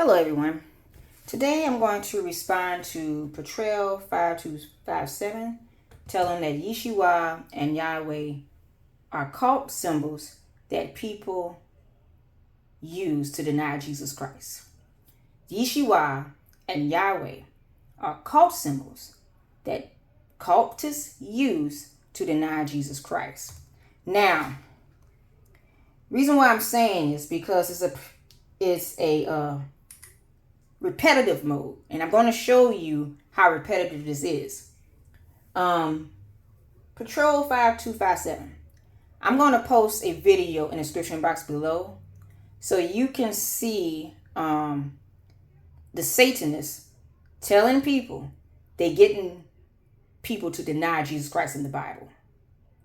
Hello everyone. Today I'm going to respond to Pattrell 5257 telling that Yeshua and Yahweh are cult symbols that people use to deny Jesus Christ. Yeshua and Yahweh are cult symbols that cultists use to deny Jesus Christ. Now, reason why I'm saying is because it's a repetitive mode, and I'm going to show you how repetitive this is. Pattrell 5257. I'm going to post a video in the description box below so you can see the Satanists telling people they're getting people to deny Jesus Christ in the Bible.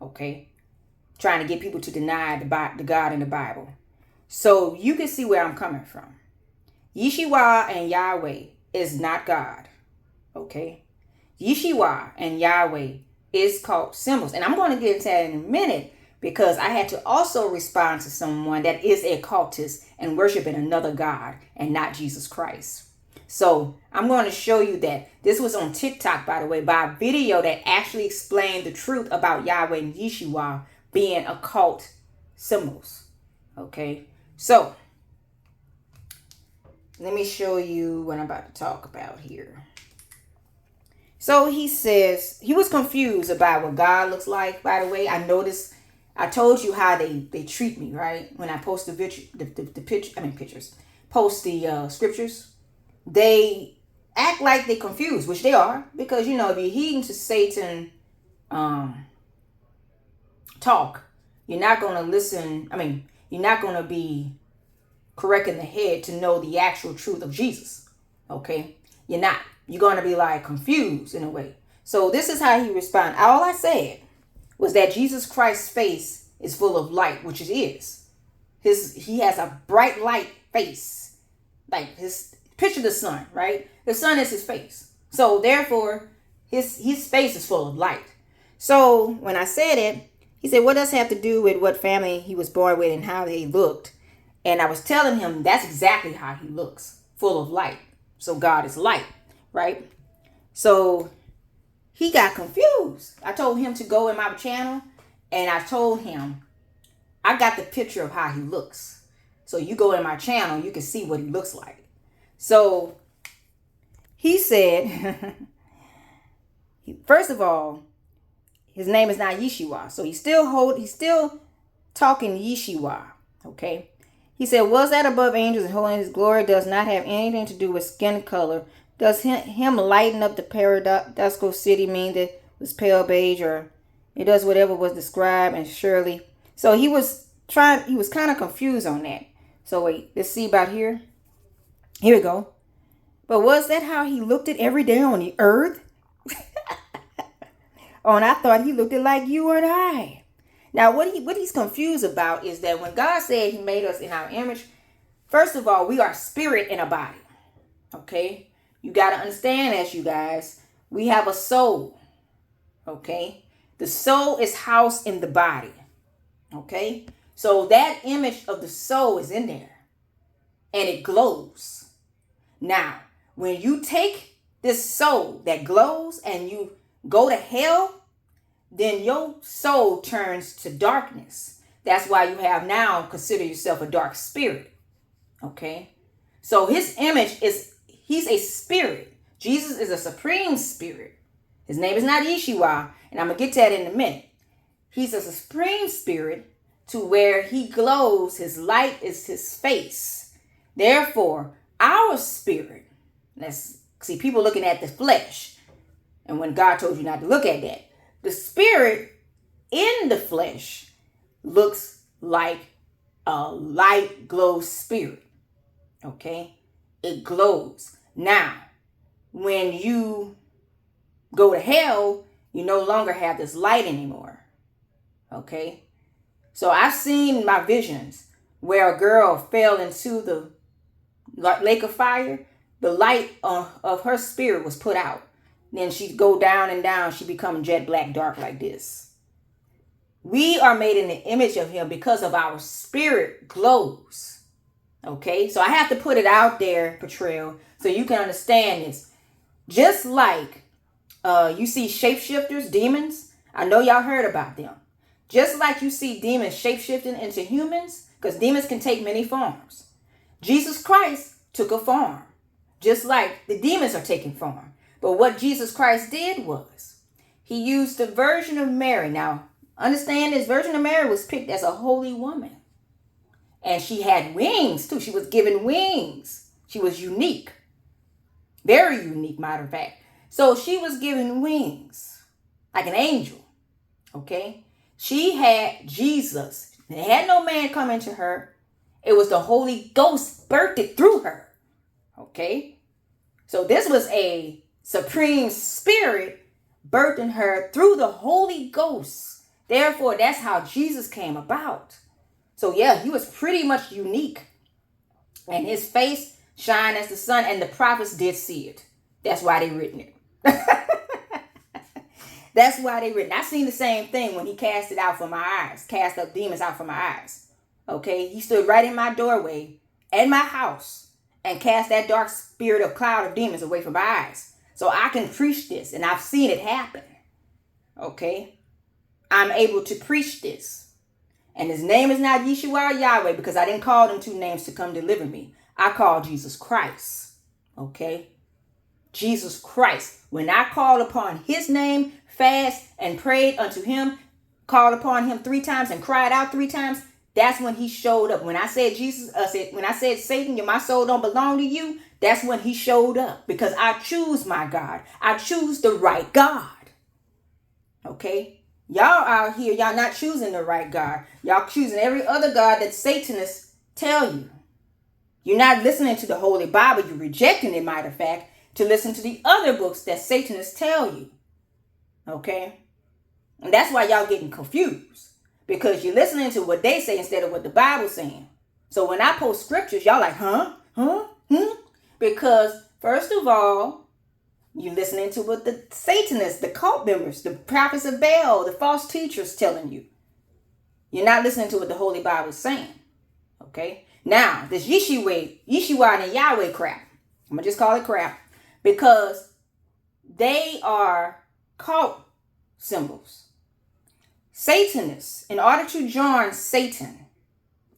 Okay? Trying to get people to deny the God in the Bible. So you can see where I'm coming from. Yeshua and Yahweh is not God. Okay? Yeshua and Yahweh is called symbols. And I'm going to get into that in a minute because I had to also respond to someone that is a cultist and worshiping another God and not Jesus Christ. So I'm going to show you that. This was on TikTok, by the way, by a video that actually explained the truth about Yahweh and Yeshua being occult symbols. Okay? So let me show you what I'm about to talk about here. So he says, he was confused about what God looks like, by the way. I noticed, I told you how they treat me, right? When I post pictures, post the scriptures. They act like they're confused, which they are. Because, if you're heeding to Satan talk, you're not going to listen. You're not going to be correct in the head to know the actual truth of Jesus. Okay? You're not. You're going to be like confused in a way. So this is how he responded. All I said was that Jesus Christ's face is full of light, which it is. He has a bright light face. Like picture the sun, right? The sun is his face. So therefore, his face is full of light. So when I said it, he said, what does it have to do with what family he was born with and how they looked? And I was telling him that's exactly how he looks, full of light. So God is light, right? So he got confused. I told him to go in my channel, and I told him I got the picture of how he looks. So you go in my channel, you can see what he looks like. So he said, first of all, his name is not Yeshua. So he's still talking Yeshua, okay? He said, was that above angels and holding his glory does not have anything to do with skin color. Does him lighting up the paradisical city mean that it was pale beige, or it does whatever was described and surely. So he was kind of confused on that. So wait, let's see about here. Here we go. But was that how he looked it every day on the earth? Oh, and I thought he looked it like you and I. Now, what he's confused about is that when God said he made us in our image, first of all, we are spirit in a body. Okay? You got to understand that, you guys. We have a soul. Okay? The soul is housed in the body. Okay? So that image of the soul is in there. And it glows. Now, when you take this soul that glows and you go to hell, then your soul turns to darkness. That's why you have now consider yourself a dark spirit. Okay? So his image he's a spirit. Jesus is a supreme spirit. His name is not Yeshua, and I'm going to get to that in a minute. He's a supreme spirit to where he glows. His light is his face. Therefore, our spirit, let's see, people looking at the flesh. And when God told you not to look at that, the spirit in the flesh looks like a light glow spirit. Okay? It glows. Now, when you go to hell, you no longer have this light anymore. Okay? So I've seen my visions where a girl fell into the lake of fire. The light of her spirit was put out. Then she'd go down and down. She become jet black dark like this. We are made in the image of him because of our spirit glows. Okay, so I have to put it out there, Pattrell, so you can understand this. Just like you see shapeshifters, demons. I know y'all heard about them. Just like you see demons shapeshifting into humans, because demons can take many forms. Jesus Christ took a form, just like the demons are taking form. But what Jesus Christ did was, he used the Virgin of Mary. Now, understand this, Virgin of Mary was picked as a holy woman. And she had wings too. She was given wings. She was unique. Very unique, matter of fact. So she was given wings, like an angel. Okay? She had Jesus. There had no man come into her. It was the Holy Ghost birthed through her. Okay? So this was a supreme spirit birthing her through the Holy Ghost. Therefore, that's how Jesus came about. So yeah, he was pretty much unique. And his face shined as the sun, and the prophets did see it. That's why they written it. That's why they written. I seen the same thing when he cast it out from my eyes, cast up demons out from my eyes. Okay, he stood right in my doorway at my house and cast that dark spirit of cloud of demons away from my eyes. So I can preach this, and I've seen it happen. Okay, I'm able to preach this. And his name is not Yeshua Yahweh, because I didn't call them two names to come deliver me. I called Jesus Christ. Okay? Jesus Christ. When I called upon his name, fast and prayed unto him, called upon him 3 times and cried out 3 times, that's when he showed up. When I said when I said Satan, my soul don't belong to you, that's when he showed up. Because I choose my God. I choose the right God. Okay? Y'all out here, y'all not choosing the right God. Y'all choosing every other God that Satanists tell you. You're not listening to the Holy Bible. You're rejecting it, matter of fact, to listen to the other books that Satanists tell you. Okay? And that's why y'all getting confused. Because you're listening to what they say instead of what the Bible's saying. So when I post scriptures, y'all like, Because, first of all, you're listening to what the Satanists, the cult members, the prophets of Baal, the false teachers telling you. You're not listening to what the Holy Bible is saying. Okay? Now, this Yeshua and Yahweh crap, I'm going to just call it crap, because they are cult symbols. Satanists, in order to join Satan,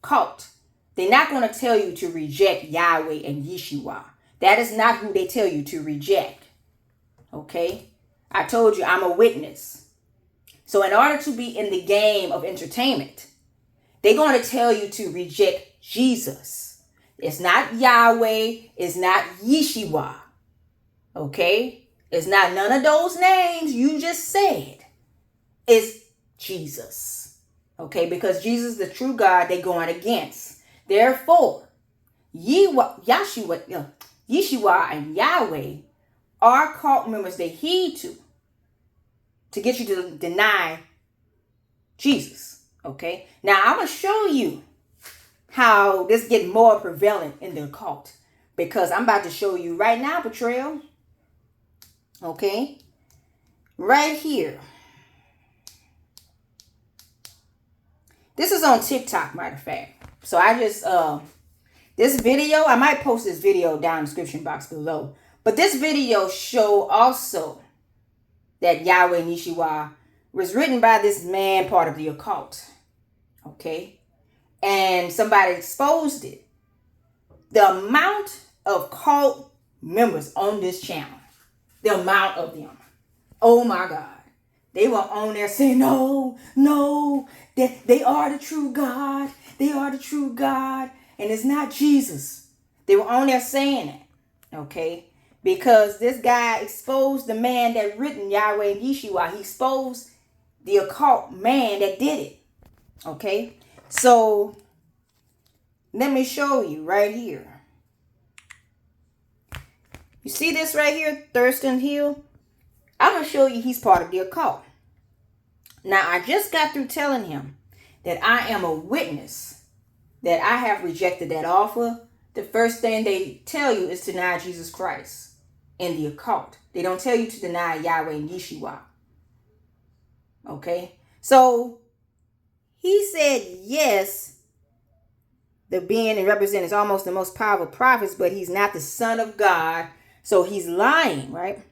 cult, they're not going to tell you to reject Yahweh and Yeshua. That is not who they tell you to reject. Okay, I told you I'm a witness. So in order to be in the game of entertainment, they're going to tell you to reject Jesus. It's not Yahweh. It's not Yeshua. Okay, it's not none of those names you just said. It's Jesus. Okay, because Jesus is the true God they're going against. Therefore, Yeshua and Yahweh are cult members they heed to get you to deny Jesus. Okay? Now, I'm going to show you how this gets more prevalent in the occult. Because I'm about to show you right now, Pattrell. Okay? Right here. This is on TikTok, matter of fact. So I just, this video, I might post this video down in the description box below. But this video show also that Yahweh and Yeshua was written by this man, part of the occult. Okay? And somebody exposed it. The amount of cult members on this channel. The amount of them. Oh my God. They were on there saying, no, they are the true God. They are the true God. And it's not Jesus. They were on there saying it. Okay? Because this guy exposed the man that written Yahweh and Yeshua. He exposed the occult man that did it. Okay? So, let me show you right here. You see this right here? Thurston Hill? I'm going to show you he's part of the occult. Now, I just got through telling him that I am a witness, that I have rejected that offer. The first thing they tell you is to deny Jesus Christ in the occult. They don't tell you to deny Yahweh and Yeshua. Okay? So, he said yes, the being and represent is almost the most powerful prophets, but he's not the Son of God. So he's lying, right?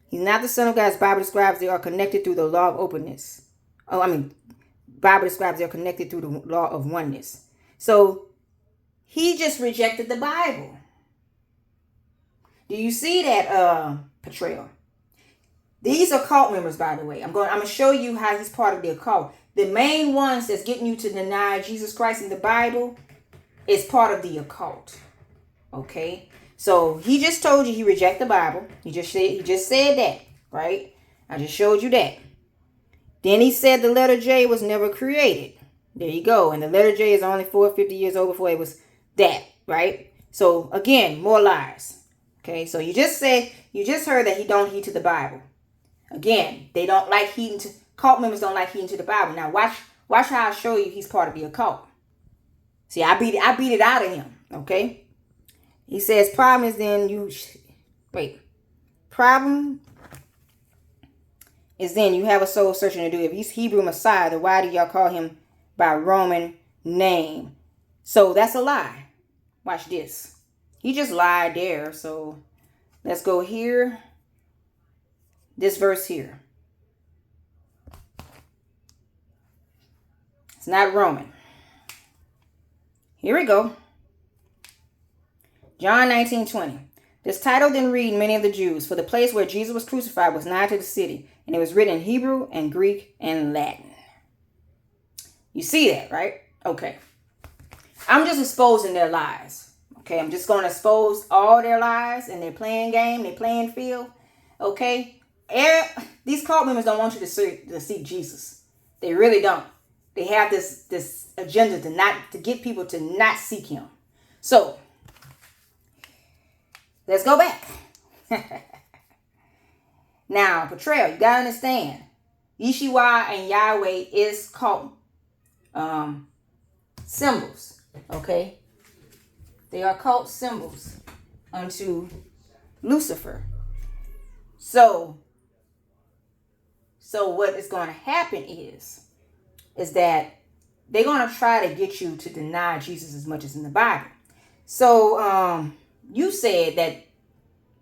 He's not the Son of God. As Bible describes, they are connected through the law of openness. Bible describes they're connected through the law of oneness. So he just rejected the Bible. Do you see that, Pattrell? These are cult members, by the way. I'm going to show you how he's part of the occult. The main ones that's getting you to deny Jesus Christ in the Bible is part of the occult. Okay? So he just told you he rejected the Bible. He just said that, right? I just showed you that. Then he said the letter J was never created. There you go. And the letter J is only 450 years old before it was that, right? So again, more lies. Okay, so you just heard that he don't heed to the Bible. Again, they don't like heeding to, cult members don't like heeding to the Bible. Now watch how I show you he's part of the occult. See, I beat it out of him. Okay. He says problem is then you have a soul searching to do. If he's Hebrew Messiah, then why do y'all call him by Roman name? So that's a lie. Watch this. He just lied there. So let's go here. This verse here. It's not Roman. Here we go. John 19:20. This title then read many of the Jews, for the place where Jesus was crucified was nigh to the city, and it was written in Hebrew and Greek and Latin. You see that, right? Okay. I'm just exposing their lies. Okay, I'm just going to expose all their lies and their playing game, their playing field. Okay? These cult members don't want you to seek Jesus. They really don't. They have this agenda to get people to not seek him. So, let's go back. Now, Pattrell, you got to understand, Yeshua and Yahweh is cult symbols. Okay? They are cult symbols unto Lucifer. So what is going to happen is that they're going to try to get you to deny Jesus as much as in the Bible. So you said that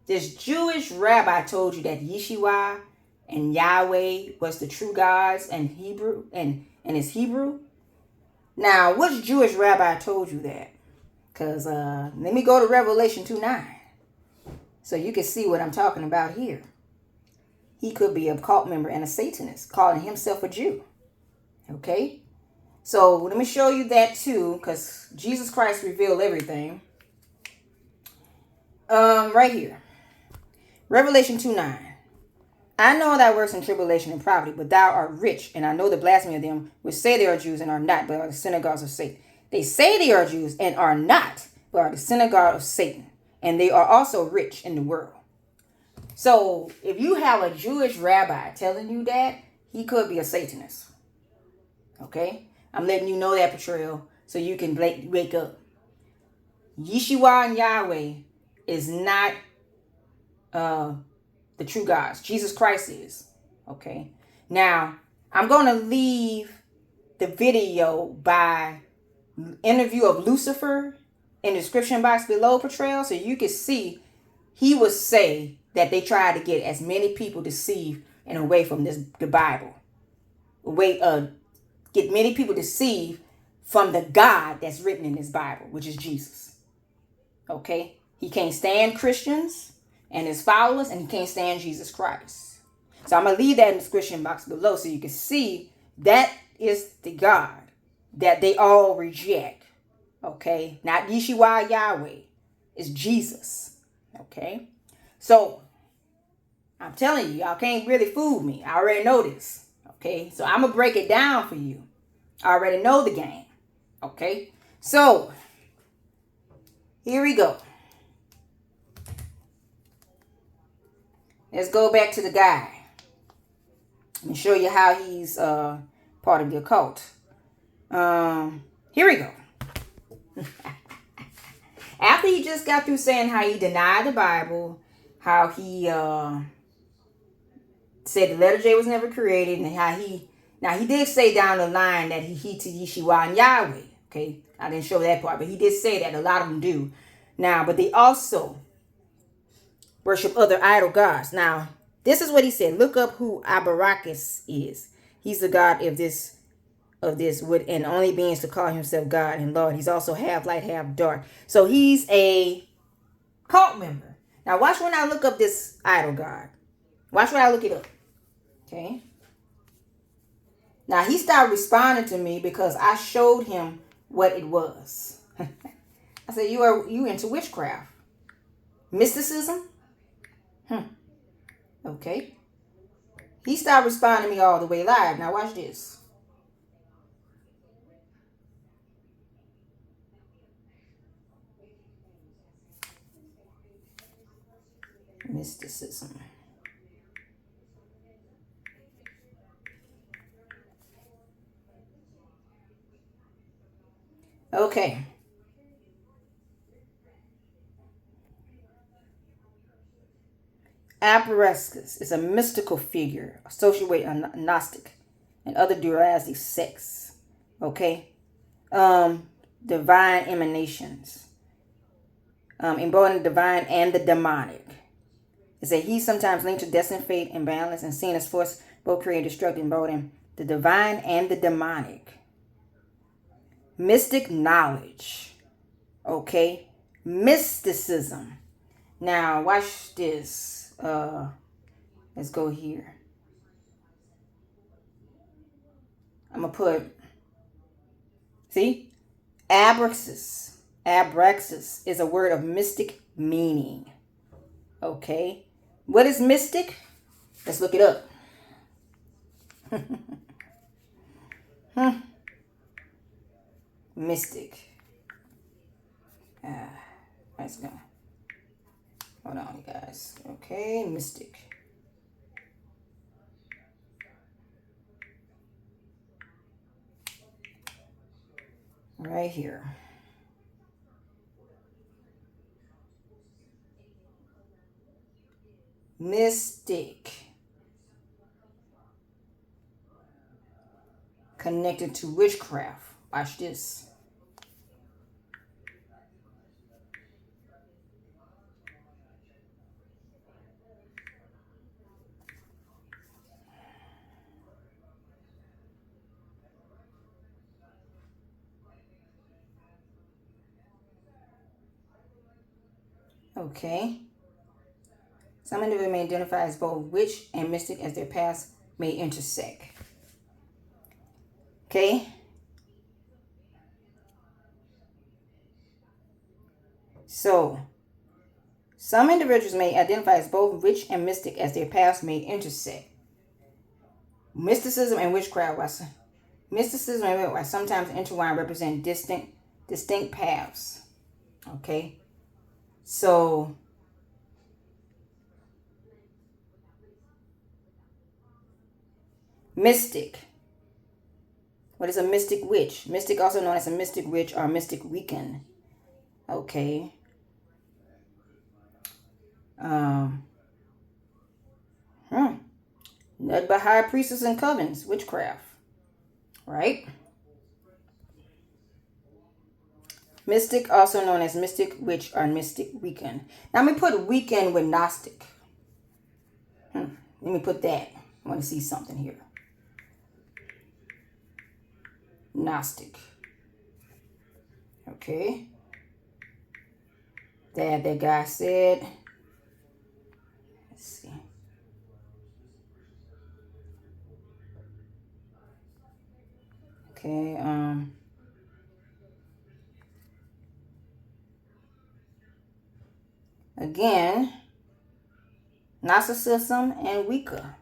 this Jewish rabbi told you that Yeshua and Yahweh was the true gods and Hebrew and is Hebrew. Now, which Jewish rabbi told you that? Because let me go to Revelation 2:9. So you can see what I'm talking about here. He could be a cult member and a Satanist, calling himself a Jew. Okay? So let me show you that too, because Jesus Christ revealed everything. Right here. Revelation 2:9. I know thy works in tribulation and poverty, but thou art rich, and I know the blasphemy of them which say they are Jews and are not, but are the synagogues of Satan. They say they are Jews and are not, but are the synagogue of Satan, and they are also rich in the world. So if you have a Jewish rabbi telling you that, he could be a Satanist. Okay? I'm letting you know that, Pattrell, so you can wake up. Yeshua and Yahweh is not the true gods. Jesus Christ is. Okay? Now, I'm going to leave the video by interview of Lucifer in the description box below, Pattrell, so you can see he would say that they tried to get as many people deceived and away from the Bible. Get many people deceived from the God that's written in this Bible, which is Jesus. Okay? He can't stand Christians and his followers, and he can't stand Jesus Christ. So I'm going to leave that in the description box below so you can see that is the God that they all reject. Okay? Not Yeshua Yahweh. It's Jesus. Okay? So, I'm telling you, y'all can't really fool me. I already know this. Okay? So, I'm going to break it down for you. I already know the game. Okay? So, here we go. Let's go back to the guy and show you how he's part of the occult. Here we go. After he just got through saying how he denied the Bible, how he said the letter J was never created, and how he did say down the line that he to Yeshua and Yahweh. Okay, I didn't show that part, but he did say that a lot of them do. Now, but they also worship other idol gods. Now, this is what he said. Look up who Abarakis is. He's the god of this would and only beings to call himself God and Lord. He's also half light, half dark. So he's a cult member. Now watch when I look up this idol god. Watch when I look it up. Okay. Now he started responding to me because I showed him what it was. I said, you into witchcraft? Mysticism? Okay. He started responding to me all the way live. Now watch this. Mysticism. Okay. Abarakis is a mystical figure associated with a Gnostic and other Durasic sects. Okay. Divine emanations. Embodying the divine and the demonic. It said he's sometimes linked to destined fate and balance and seen as force both create and destruct, embodying the divine and the demonic. Mystic knowledge. Okay. Mysticism. Now watch this. Let's go here. I'm gonna put, see, Abraxas. Abraxas is a word of mystic meaning. Okay. What is mystic? Let's look it up. Mystic. Let's go. Hold on, you guys. Okay, mystic. Right here. Mystic. Connected to witchcraft. Watch this. Okay. Some individuals may identify as both witch and mystic as their paths may intersect. Okay. So, some individuals may identify as both witch and mystic as their paths may intersect. Mysticism and witchcraft. Mysticism and witchcraft sometimes intertwine, represent distinct paths. Okay. So, mystic. What is a mystic witch? Mystic, also known as a mystic witch or mystic Wiccan. Okay. Nothing but high priestess and covens, witchcraft. Right? Mystic, also known as mystic witch or mystic Wiccan. Now, let me put Wiccan with Gnostic. Let me put that. I want to see something here. Gnostic. Okay. That guy said. Let's see. Okay. Again, Gnosticism and Wicca.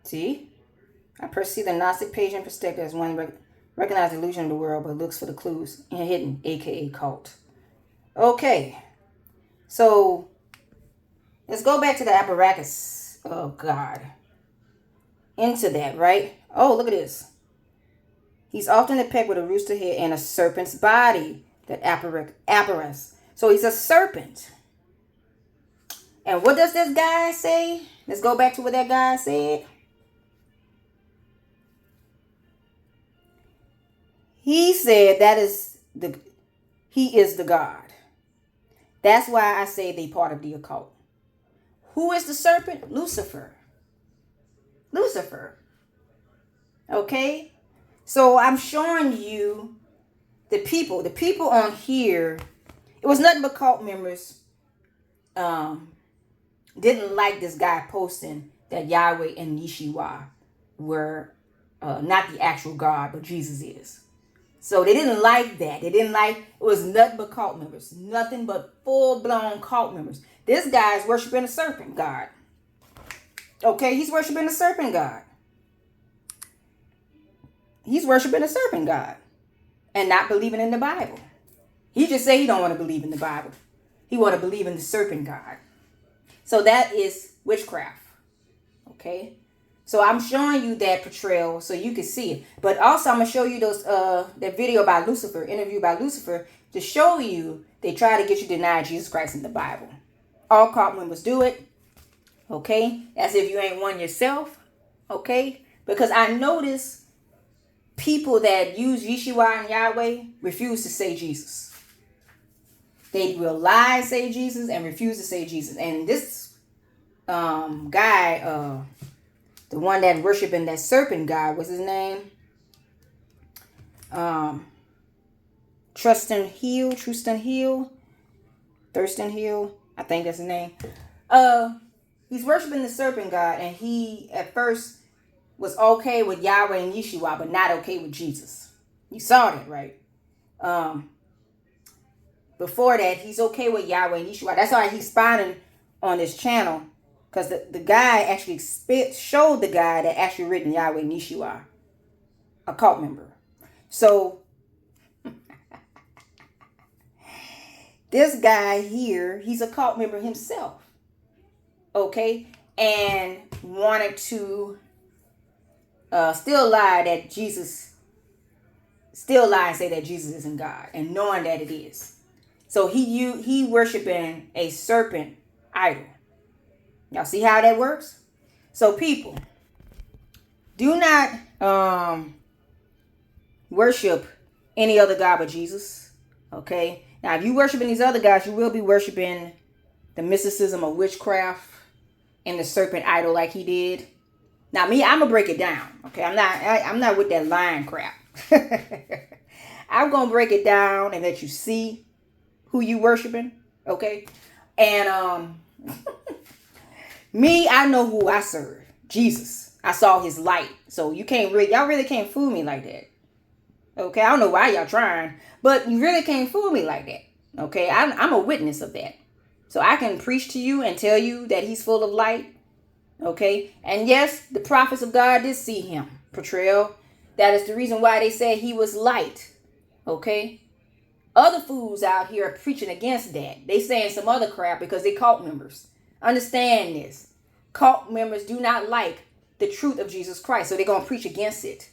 See? I perceive the Gnostic pagan perspective as one recognized illusion of the world, but looks for the clues in hidden, aka cult. Okay. So, let's go back to the apparatus of God. Into that, right? Oh, look at this. He's often depicted with a rooster head and a serpent's body. That apparatus. So he's a serpent. And what does this guy say? Let's go back to what that guy said. He said he is the God. That's why I say they part of the occult. Who is the serpent? Lucifer. Lucifer. Okay? So I'm showing you the people. The people on here, it was nothing but cult members didn't like this guy posting that Yahweh and Yeshua were not the actual God, but Jesus is. So they didn't like that. They didn't like, it was nothing but cult members. Nothing but full-blown cult members. This guy's worshiping a serpent god. Okay, he's worshiping a serpent god. He's worshiping a serpent god and not believing in the Bible. He just say he don't want to believe in the Bible. He want to believe in the serpent god. So that is witchcraft. Okay. So I'm showing you that Pattrell so you can see it. But also I'm going to show you that video by Lucifer, interview by Lucifer, to show you they try to get you to deny Jesus Christ in the Bible. All cult members do it. Okay. As if you ain't one yourself. Okay. Because I notice people that use Yeshua and Yahweh refuse to say Jesus. They will lie, say Jesus, and refuse to say Jesus. And this guy, the one that worshiping that serpent god, what's his name? Thurston Hill, I think that's his name. He's worshiping the serpent god, and he at first was okay with Yahweh and Yeshua, but not okay with Jesus. You saw that, right? Before that, he's okay with Yahweh and Yeshua. That's why he's spawning on this channel. Because the guy actually showed the guy that actually written Yahweh and Yeshua. A cult member. So, this guy here, he's a cult member himself. Okay? And wanted to still lie and say that Jesus isn't God. And knowing that it is. So he worshiping a serpent idol. Y'all see how that works? So people, do not worship any other God but Jesus. Okay? Now, if you worshiping these other gods, you will be worshiping the mysticism of witchcraft and the serpent idol like he did. Now, me, I'm gonna break it down. Okay? I'm not with that lying crap. I'm gonna break it down and let you see who you worshiping, okay? And me, I know who I serve. Jesus. I saw his light. So y'all really can't fool me like that. Okay, I don't know why y'all trying, but you really can't fool me like that. Okay, I'm a witness of that. So I can preach to you and tell you that he's full of light. Okay, and yes, the prophets of God did see him, Pattrell. That is the reason why they said he was light. Okay. Other fools out here are preaching against that. They saying some other crap because they cult members. Understand this. Cult members do not like the truth of Jesus Christ. So they're going to preach against it.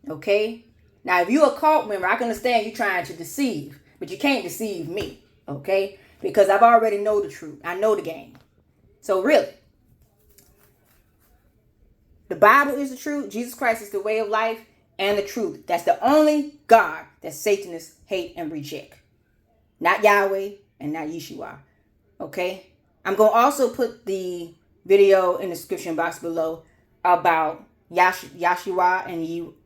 Okay? Now, if you're a cult member, I can understand you trying to deceive. But you can't deceive me. Okay? Because I've already know the truth. I know the game. So really, the Bible is the truth. Jesus Christ is the way of life and the truth. That's the only God that Satanists hate and reject. Not Yahweh and not Yeshua. Okay? I'm going to also put the video in the description box below about Yeshua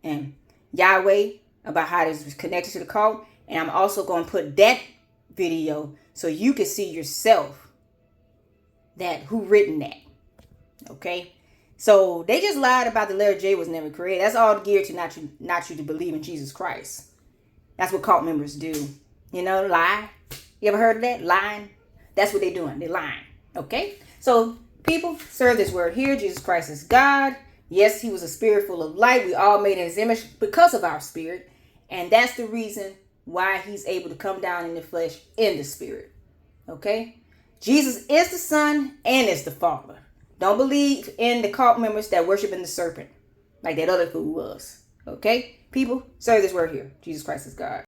and Yahweh, about how this is connected to the cult. And I'm also going to put that video so you can see yourself that who written that. Okay? So they just lied about the letter J was never created. That's all geared to not you to believe in Jesus Christ. That's what cult members do. You know, lie. You ever heard of that? Lying. That's what they're doing. They're lying. Okay? So people, serve this word here. Jesus Christ is God. Yes, he was a spirit full of light. We all made in his image because of our spirit. And that's the reason why he's able to come down in the flesh in the spirit. Okay? Jesus is the Son and is the Father. Don't believe in the cult members that worship in the serpent like that other fool was. Okay? People, serve this word here. Jesus Christ is God.